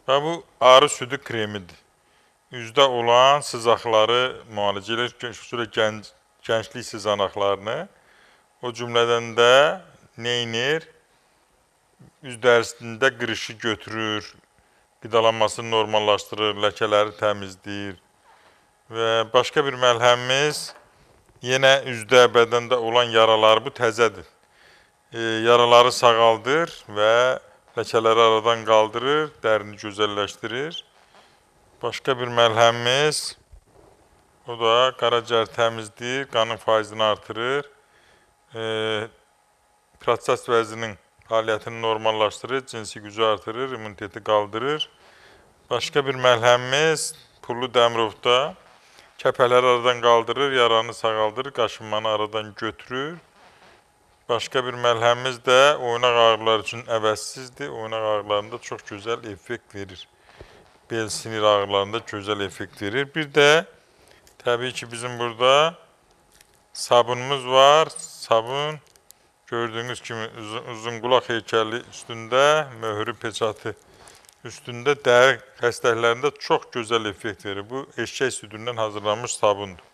Və bu arı südü kremidir. Üzdə olan sızaqları müalicə edir, xüsusilə gənclik sızanaqlarını. O cümlədən də neynir? Üz dərisində qırışı götürür, qidalanmasını normallaşdırır, ləkələri təmizləyir. Və başqa bir məlhəmimiz yenə üzdə, bədəndə olan yaraları, bu təzədir. Yaraları sağaldır və ləkələri aradan qaldırır, dərini gözəlləşdirir. Başqa bir məlhəmimiz, o da qaraciyər təmizləyir, qanın faizini artırır, prostat vəzinin fəaliyyətini normallaşdırır, cinsi gücü artırır, immuniteti qaldırır. Başqa bir məlhəmimiz pullu dəmirovda kəpəkləri aradan qaldırır, yaranı sağaldırır, qaşınmanı aradan götürür. Başqa bir məlhəmimiz də oynaq ağrıları üçün əvəzsizdir, oynaq ağrılarında çox gözəl effekt verir. Bel sinir ağrılarında gözəl effekt verir. Bir də təbii ki bizim burada sabunumuz var. Sabun gördüyünüz kimi uzun qulaq heykəli üstündə, möhrü peçatı üstündə dəri xəstəliklərində çox gözəl effekt verir. Bu eşək südündən hazırlanmış sabundur.